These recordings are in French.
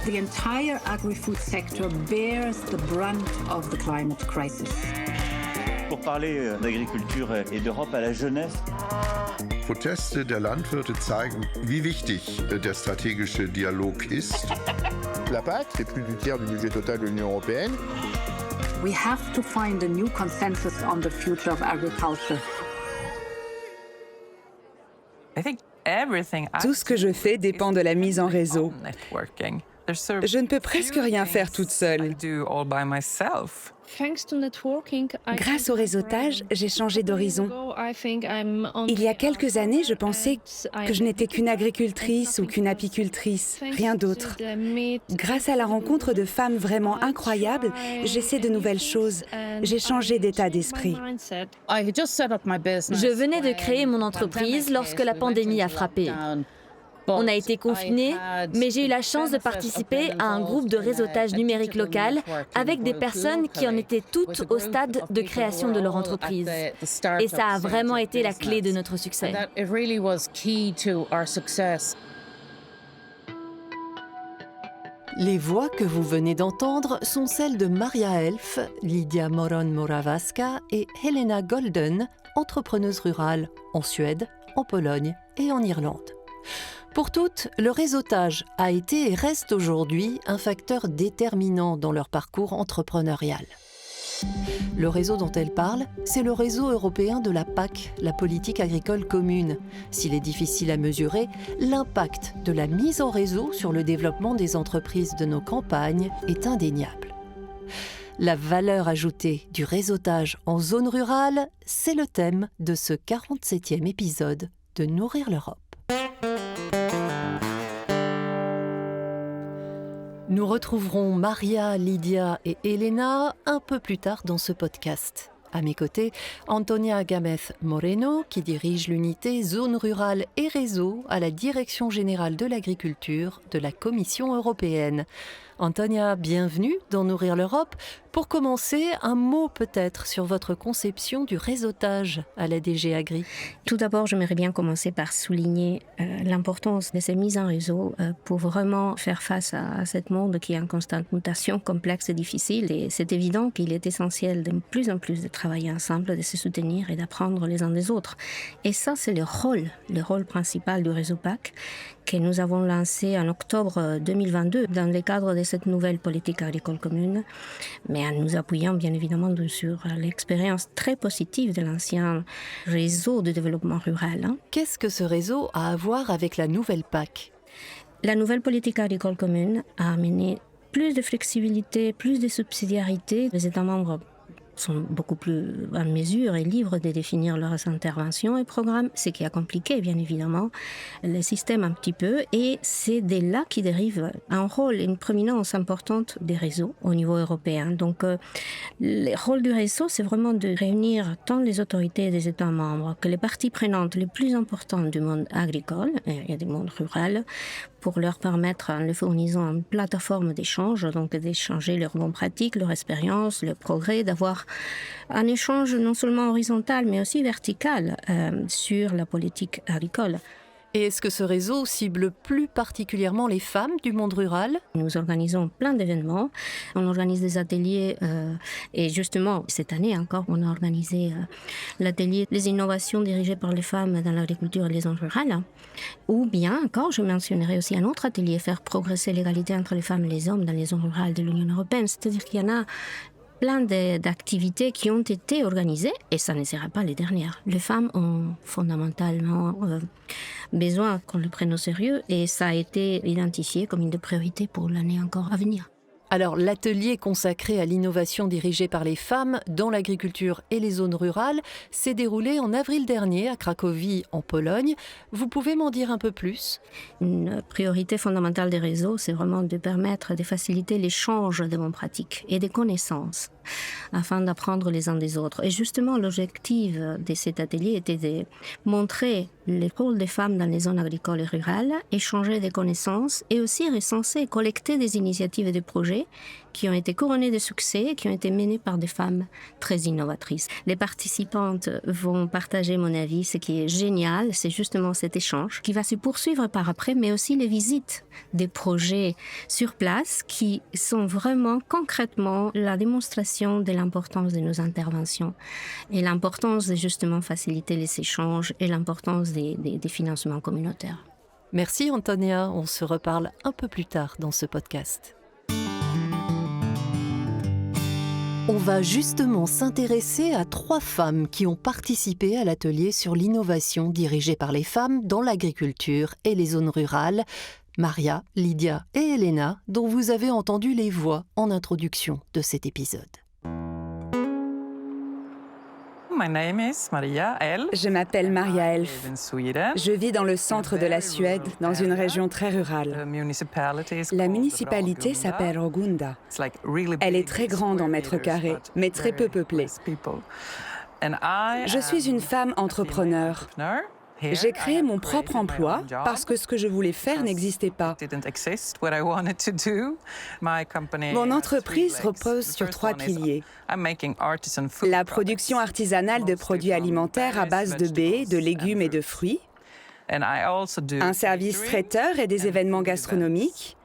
The entire agri-food sector bears the brunt of the climate crisis. Pour parler d'agriculture et d'Europe à la jeunesse. Proteste der Landwirte zeigen, wie wichtig der strategische Dialog ist. La PAC, c'est plus du tiers du budget total de l'Union européenne. We have to find a new consensus on the future of agriculture. Tout ce que je fais dépend de la mise en réseau. Je ne peux presque rien faire toute seule. Grâce au réseautage, j'ai changé d'horizon. Il y a quelques années, je pensais que je n'étais qu'une agricultrice ou qu'une apicultrice, rien d'autre. Grâce à la rencontre de femmes vraiment incroyables, j'essaie de nouvelles choses. J'ai changé d'état d'esprit. Je venais de créer mon entreprise lorsque la pandémie a frappé. On a été confinés, mais j'ai eu la chance de participer à un groupe de réseautage numérique local avec des personnes qui en étaient toutes au stade de création de leur entreprise. Et ça a vraiment été la clé de notre succès. Les voix que vous venez d'entendre sont celles de Maria Elf, Lydia Moron-Morawska et Helena Golden, entrepreneuses rurales en Suède, en Pologne et en Irlande. Pour toutes, le réseautage a été et reste aujourd'hui un facteur déterminant dans leur parcours entrepreneurial. Le réseau dont elles parlent, c'est le réseau européen de la PAC, la politique agricole commune. S'il est difficile à mesurer, l'impact de la mise en réseau sur le développement des entreprises de nos campagnes est indéniable. La valeur ajoutée du réseautage en zone rurale, c'est le thème de ce 47e épisode de Nourrir l'Europe. Nous retrouverons Maria, Lydia et Elena un peu plus tard dans ce podcast. À mes côtés, Antonia Gámez Moreno, qui dirige l'unité Zone rurale et réseau à la Direction générale de l'agriculture de la Commission européenne. Antonia, bienvenue dans Nourrir l'Europe. Pour commencer, un mot peut-être sur votre conception du réseautage à la DG Agri. Tout d'abord, j'aimerais bien commencer par souligner l'importance de ces mises en réseau pour vraiment faire face à ce monde qui est en constante mutation, complexe et difficile. Et c'est évident qu'il est essentiel de plus en plus de travailler ensemble, de se soutenir et d'apprendre les uns des autres. Et ça, c'est le rôle principal du réseau PAC que nous avons lancé en octobre 2022 dans le cadre de cette nouvelle politique agricole commune, mais en nous appuyant bien évidemment sur l'expérience très positive de l'ancien réseau de développement rural. Qu'est-ce que ce réseau a à voir avec la nouvelle PAC ? La nouvelle politique agricole commune a amené plus de flexibilité, plus de subsidiarité. Les États membres sont beaucoup plus en mesure et libres de définir leurs interventions et programmes, ce qui a compliqué bien évidemment le système un petit peu, et c'est de là qui dérive un rôle, une prominence importante des réseaux au niveau européen. Donc le rôle du réseau, c'est vraiment de réunir tant les autorités des États membres que les parties prenantes les plus importantes du monde agricole et du monde rural, pour leur permettre, en leur fournissant une plateforme d'échange, donc d'échanger leurs bonnes pratiques, leurs expériences, leurs progrès, d'avoir un échange non seulement horizontal, mais aussi vertical sur la politique agricole. Et est-ce que ce réseau cible plus particulièrement les femmes du monde rural ? Nous organisons plein d'événements. On organise des ateliers et justement, cette année encore, on a organisé l'atelier Les innovations dirigées par les femmes dans l'agriculture et les zones rurales. Ou bien encore, je mentionnerai aussi un autre atelier, faire progresser l'égalité entre les femmes et les hommes dans les zones rurales de l'Union européenne. C'est-à-dire qu'il y en a plein d'activités qui ont été organisées, et ça ne sera pas les dernières. Les femmes ont fondamentalement besoin qu'on le prenne au sérieux, et ça a été identifié comme une des priorités pour l'année encore à venir. Alors, l'atelier consacré à l'innovation dirigée par les femmes dans l'agriculture et les zones rurales s'est déroulé en avril dernier à Cracovie, en Pologne. Vous pouvez m'en dire un peu plus ? Une priorité fondamentale des réseaux, c'est vraiment de permettre de faciliter l'échange de bonnes pratiques et des connaissances afin d'apprendre les uns des autres. Et justement, l'objectif de cet atelier était de montrer le rôle des femmes dans les zones agricoles et rurales, échanger des connaissances et aussi recenser et collecter des initiatives et des projets qui ont été couronnés de succès et qui ont été menés par des femmes très innovatrices. Les participantes vont partager mon avis. Ce qui est génial, c'est justement cet échange qui va se poursuivre par après, mais aussi les visites des projets sur place qui sont vraiment concrètement la démonstration de l'importance de nos interventions et l'importance de justement faciliter les échanges et l'importance des financements communautaires. Merci Antonia, on se reparle un peu plus tard dans ce podcast. On va justement s'intéresser à 3 femmes qui ont participé à l'atelier sur l'innovation dirigé par les femmes dans l'agriculture et les zones rurales, Maria, Lydia et Elena, dont vous avez entendu les voix en introduction de cet épisode. Je m'appelle Maria Elf. Je vis dans le centre de la Suède, dans une région très rurale. La municipalité s'appelle Rogunda. Elle est très grande en mètres carrés, mais très peu peuplée. Je suis une femme entrepreneur. J'ai créé mon propre emploi parce que ce que je voulais faire n'existait pas. Mon entreprise repose sur 3 piliers. La production artisanale de produits alimentaires à base de baies, de légumes et de fruits. Un service traiteur et des événements gastronomiques.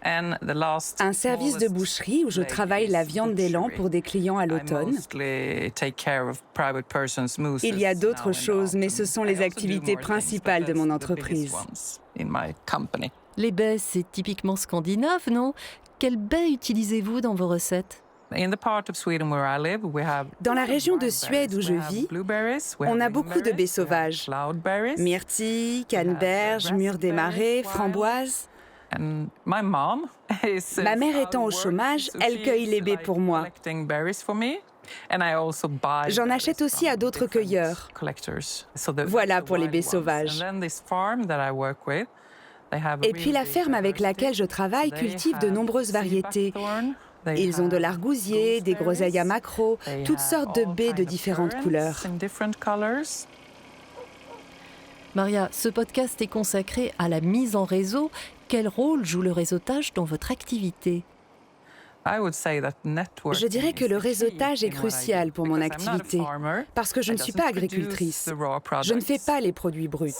Un service de boucherie où je travaille la viande d'élan pour des clients à l'automne. Il y a d'autres choses, mais ce sont les activités principales de mon entreprise. Les baies, c'est typiquement scandinave, non? Quelles baies utilisez-vous dans vos recettes? Dans la région de Suède où je vis, on a beaucoup de baies sauvages. Myrtilles, canneberges, mûres des marais, framboises. Ma mère étant au chômage, elle cueille les baies pour moi. J'en achète aussi à d'autres cueilleurs. Voilà pour les baies sauvages. Et puis la ferme avec laquelle je travaille cultive de nombreuses variétés. Ils ont de l'argousier, des groseilles à maquereau, toutes sortes de baies de différentes couleurs. Maria, ce podcast est consacré à la mise en réseau. Quel rôle joue le réseautage dans votre activité? Je dirais que le réseautage est crucial pour mon activité, parce que je ne suis pas agricultrice. Je ne fais pas les produits bruts,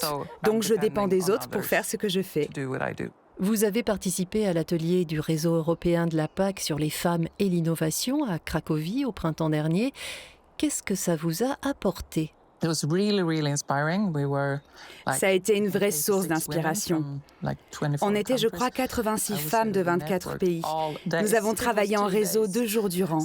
donc je dépends des autres pour faire ce que je fais. Vous avez participé à l'atelier du réseau européen de la PAC sur les femmes et l'innovation à Cracovie au printemps dernier. Qu'est-ce que ça vous a apporté? Ça a été une vraie source d'inspiration. On était, je crois, 86 femmes de 24 pays. Nous avons travaillé en réseau 2 jours durant.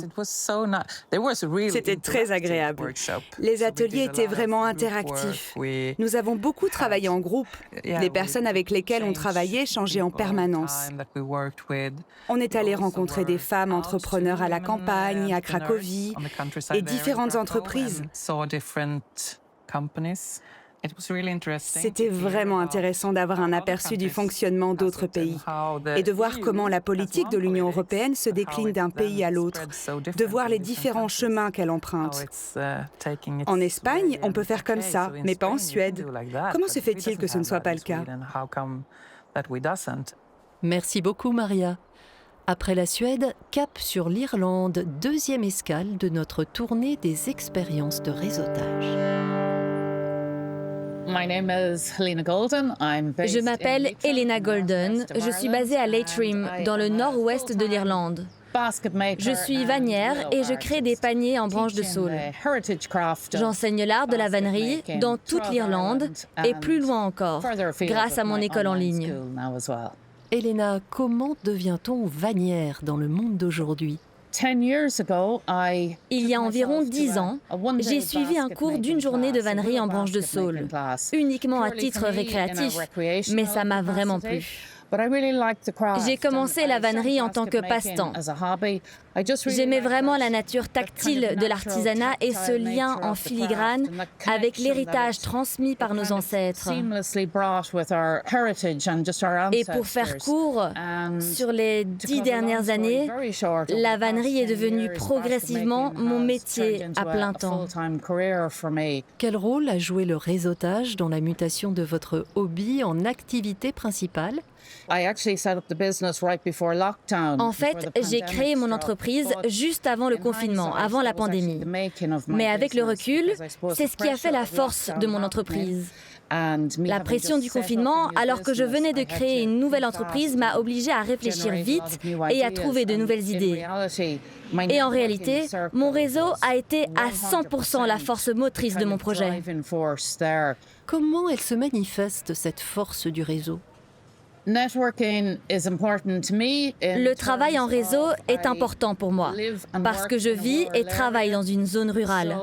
C'était très agréable. Les ateliers étaient vraiment interactifs. Nous avons beaucoup travaillé en groupe. Les personnes avec lesquelles on travaillait changeaient en permanence. On est allé rencontrer des femmes entrepreneurs à la campagne, à Cracovie, et différentes entreprises. C'était vraiment intéressant d'avoir un aperçu du fonctionnement d'autres pays et de voir comment la politique de l'Union européenne se décline d'un pays à l'autre, de voir les différents chemins qu'elle emprunte. En Espagne, on peut faire comme ça, mais pas en Suède. Comment se fait-il que ce ne soit pas le cas? Merci beaucoup, Maria. Après la Suède, cap sur l'Irlande, 2e escale de notre tournée des expériences de réseautage. Je m'appelle Elena Golden, je suis basée à Leitrim, dans le nord-ouest de l'Irlande. Je suis vannière et je crée des paniers en branches de saule. J'enseigne l'art de la vannerie dans toute l'Irlande et plus loin encore, grâce à mon école en ligne. Elena, comment devient-on vannière dans le monde d'aujourd'hui? Il y a environ 10 ans, j'ai suivi un cours d'1 journée de vannerie en branche de saule, uniquement à titre récréatif, mais ça m'a vraiment plu. J'ai commencé la vannerie en tant que passe-temps. J'aimais vraiment la nature tactile de l'artisanat et ce lien en filigrane avec l'héritage transmis par nos ancêtres. Et pour faire court, sur les 10 dernières années, la vannerie est devenue progressivement mon métier à plein temps. Quel rôle a joué le réseautage dans la mutation de votre hobby en activité principale ? En fait, j'ai créé mon entreprise juste avant le confinement, avant la pandémie. Mais avec le recul, c'est ce qui a fait la force de mon entreprise. La pression du confinement, alors que je venais de créer une nouvelle entreprise, m'a obligée à réfléchir vite et à trouver de nouvelles idées. Et en réalité, mon réseau a été à 100% la force motrice de mon projet. Comment elle se manifeste, cette force du réseau ? Le travail en réseau est important pour moi parce que je vis et travaille dans une zone rurale.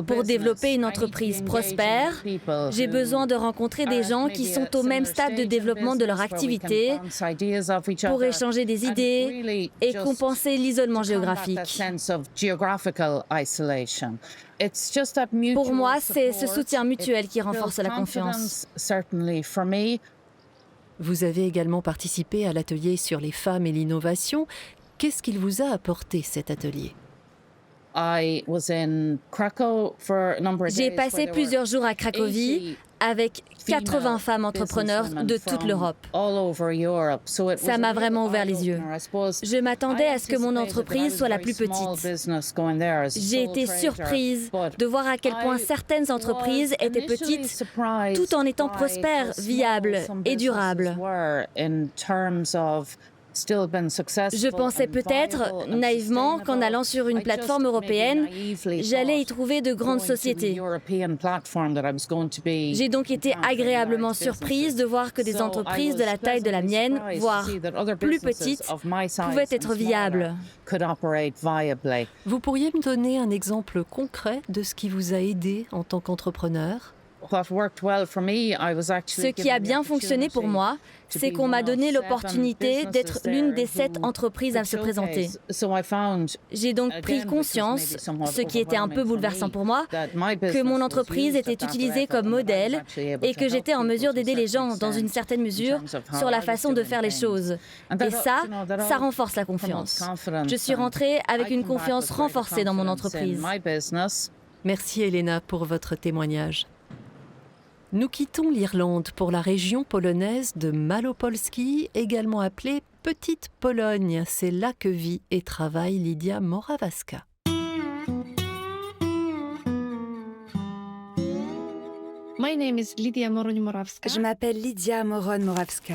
Pour développer une entreprise prospère, j'ai besoin de rencontrer des gens qui sont au même stade de développement de leur activité pour échanger des idées et compenser l'isolement géographique. Pour moi, c'est ce soutien mutuel qui renforce la confiance. Vous avez également participé à l'atelier sur les femmes et l'innovation. Qu'est-ce qu'il vous a apporté, cet atelier ? J'ai passé plusieurs jours à Cracovie avec 80 femmes entrepreneurs de toute l'Europe. Ça m'a vraiment ouvert les yeux. Je m'attendais à ce que mon entreprise soit la plus petite. J'ai été surprise de voir à quel point certaines entreprises étaient petites tout en étant prospères, viables et durables. Je pensais peut-être, naïvement, qu'en allant sur une plateforme européenne, j'allais y trouver de grandes sociétés. J'ai donc été agréablement surprise de voir que des entreprises de la taille de la mienne, voire plus petites, pouvaient être viables. Vous pourriez me donner un exemple concret de ce qui vous a aidé en tant qu'entrepreneur ? Ce qui a bien fonctionné pour moi, c'est qu'on m'a donné l'opportunité d'être l'une des 7 entreprises à se présenter. J'ai donc pris conscience, ce qui était un peu bouleversant pour moi, que mon entreprise était utilisée comme modèle et que j'étais en mesure d'aider les gens, dans une certaine mesure, sur la façon de faire les choses. Et ça renforce la confiance. Je suis rentrée avec une confiance renforcée dans mon entreprise. Merci Elena pour votre témoignage. Nous quittons l'Irlande pour la région polonaise de Malopolski, également appelée Petite Pologne. C'est là que vit et travaille Lidia Morawska. Je m'appelle Lidia Morawska.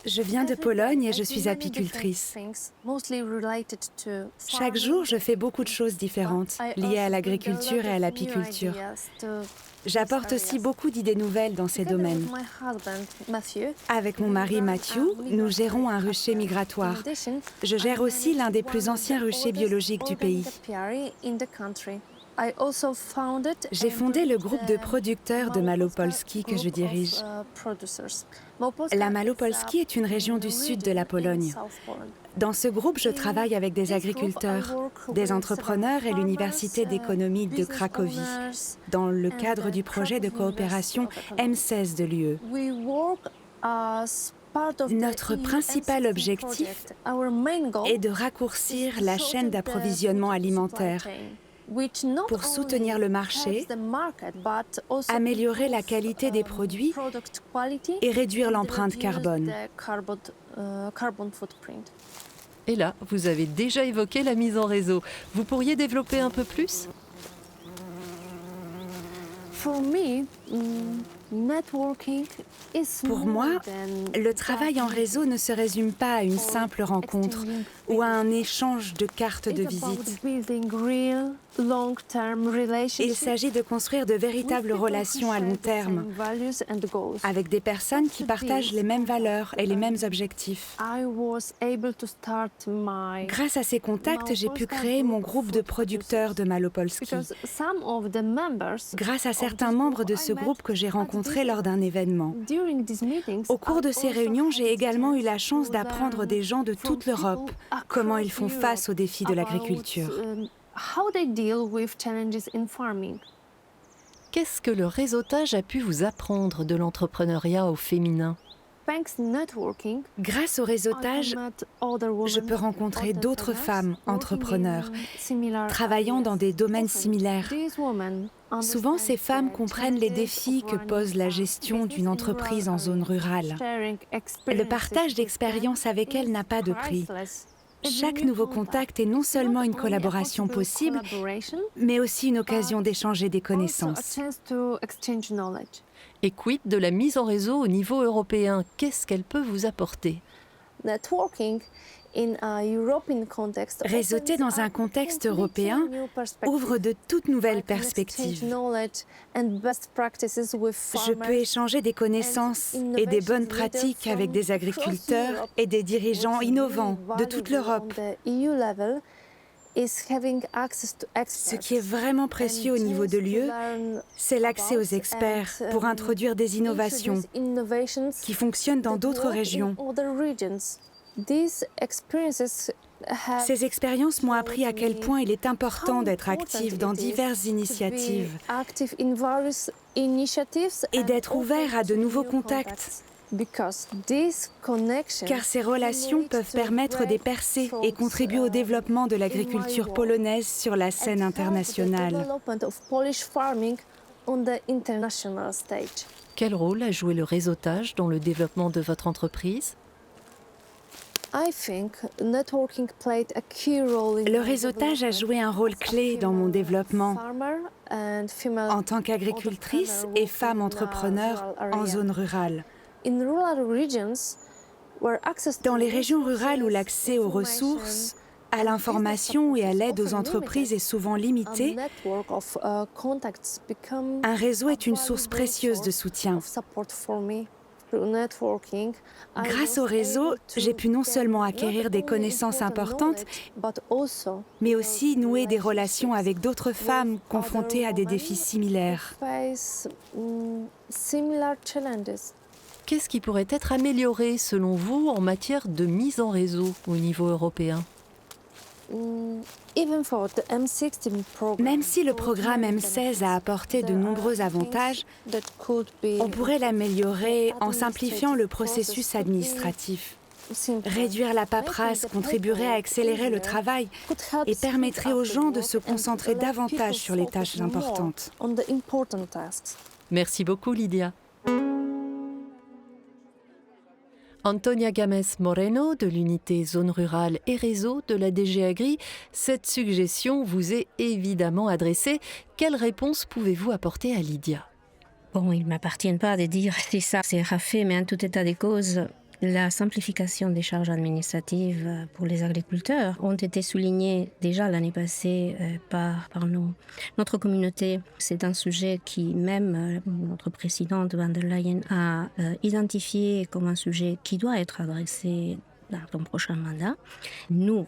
Je viens de Pologne et je suis apicultrice. Chaque jour, je fais beaucoup de choses différentes, liées à l'agriculture et à l'apiculture. J'apporte aussi beaucoup d'idées nouvelles dans ces domaines. Avec mon mari Matthew, nous gérons un rucher migratoire. Je gère aussi l'un des plus anciens ruchers biologiques du pays. J'ai fondé le groupe de producteurs de Malopolski que je dirige. La Malopolski est une région du sud de la Pologne. Dans ce groupe, je travaille avec des agriculteurs, des entrepreneurs et l'Université d'économie de Cracovie, dans le cadre du projet de coopération M16 de l'UE. Notre principal objectif est de raccourcir la chaîne d'approvisionnement alimentaire pour soutenir le marché, améliorer la qualité des produits et réduire l'empreinte carbone. Et là, vous avez déjà évoqué la mise en réseau. Vous pourriez développer un peu plus ? Pour moi, le travail en réseau ne se résume pas à une simple rencontre ou à un échange de cartes de visite. Il s'agit de construire de véritables relations à long terme avec des personnes qui partagent les mêmes valeurs et les mêmes objectifs. Grâce à ces contacts, j'ai pu créer mon groupe de producteurs de Malopolski. Grâce à certains membres de ce groupe que j'ai rencontrés lors d'un événement. Au cours de ces réunions, j'ai également eu la chance d'apprendre des gens de toute l'Europe comment ils font face aux défis de l'agriculture. Qu'est-ce que le réseautage a pu vous apprendre de l'entrepreneuriat au féminin ? Grâce au réseautage, je peux rencontrer d'autres femmes entrepreneurs, travaillant dans des domaines similaires. Souvent, ces femmes comprennent les défis que pose la gestion d'une entreprise en zone rurale. Le partage d'expériences avec elles n'a pas de prix. Chaque nouveau contact est non seulement une collaboration possible, mais aussi une occasion d'échanger des connaissances. Et quid de la mise en réseau au niveau européen? Qu'est-ce qu'elle peut vous apporter? Réseauter dans un contexte européen ouvre de toutes nouvelles perspectives. Je peux échanger des connaissances et des bonnes pratiques avec des agriculteurs et des dirigeants innovants de toute l'Europe. Ce qui est vraiment précieux au niveau de l'UE, c'est l'accès aux experts pour introduire des innovations qui fonctionnent dans d'autres régions. Ces expériences m'ont appris à quel point il est important d'être actif dans diverses initiatives et d'être ouvert à de nouveaux contacts. Car ces relations peuvent permettre des percées et contribuer au développement de l'agriculture polonaise sur la scène internationale. Quel rôle a joué le réseautage dans le développement de votre entreprise? Le réseautage a joué un rôle clé dans mon développement en tant qu'agricultrice et femme entrepreneur en zone rurale. Dans les régions rurales où l'accès aux ressources, à l'information et à l'aide aux entreprises est souvent limité, un réseau est une source précieuse de soutien. Grâce au réseau, j'ai pu non seulement acquérir des connaissances importantes, mais aussi nouer des relations avec d'autres femmes confrontées à des défis similaires. Qu'est-ce qui pourrait être amélioré, selon vous, en matière de mise en réseau au niveau européen? Même si le programme M16 a apporté de nombreux avantages, on pourrait l'améliorer en simplifiant le processus administratif. Réduire la paperasse contribuerait à accélérer le travail et permettrait aux gens de se concentrer davantage sur les tâches importantes. Merci beaucoup, Lydia. Antonia Games Moreno de l'unité Zone Rurale et Réseau de la DG Agri, cette suggestion vous est évidemment adressée. Quelle réponse pouvez-vous apporter à Lydia? Bon, il ne m'appartient pas de dire si ça sera fait, mais en tout état de cause, la simplification des charges administratives pour les agriculteurs ont été soulignées déjà l'année passée par notre communauté. C'est un sujet qui, même notre présidente van der Leyen a identifié comme un sujet qui doit être adressé dans ton prochain mandat. Nous,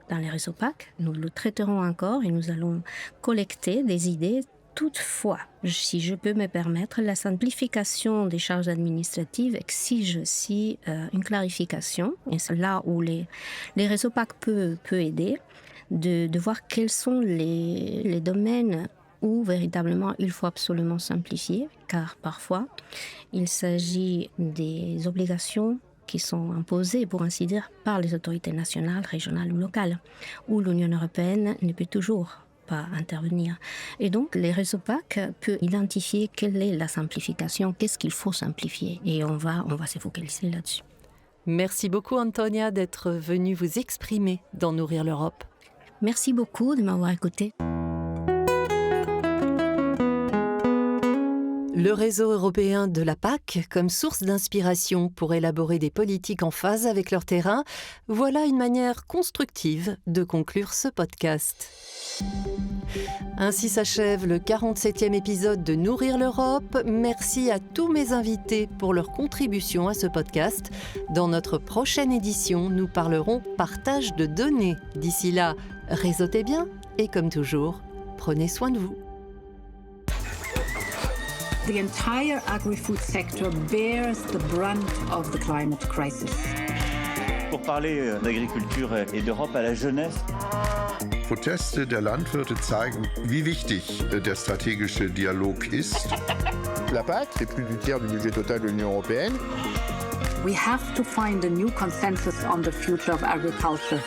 dans les réseaux PAC, nous le traiterons encore et nous allons collecter des idées. Toutefois, si je peux me permettre, la simplification des charges administratives exige aussi une clarification. Et c'est là où les réseaux PAC peut aider, de voir quels sont les domaines où véritablement il faut absolument simplifier, car parfois il s'agit des obligations qui sont imposées, pour ainsi dire, par les autorités nationales, régionales ou locales, où l'Union européenne ne peut toujours pas intervenir. Et donc, les réseaux PAC peuvent identifier quelle est la simplification, qu'est-ce qu'il faut simplifier. Et on va se focaliser là-dessus. Merci beaucoup, Antonia, d'être venue vous exprimer dans Nourrir l'Europe. Merci beaucoup de m'avoir écouté. Le réseau européen de la PAC comme source d'inspiration pour élaborer des politiques en phase avec leur terrain, voilà une manière constructive de conclure ce podcast. Ainsi s'achève le 47e épisode de Nourrir l'Europe. Merci à tous mes invités pour leur contribution à ce podcast. Dans notre prochaine édition, nous parlerons partage de données. D'ici là, réseautez bien et comme toujours, prenez soin de vous. The entire agri-food sector bears the brunt of the climate crisis. Pour parler d'agriculture et d'Europe à la jeunesse, Proteste der Landwirte zeigen, wie wichtig der strategische Dialog ist. La PAC, c'est plus du tiers du budget total de l'Union européenne. We have to find a new consensus on the future of agriculture.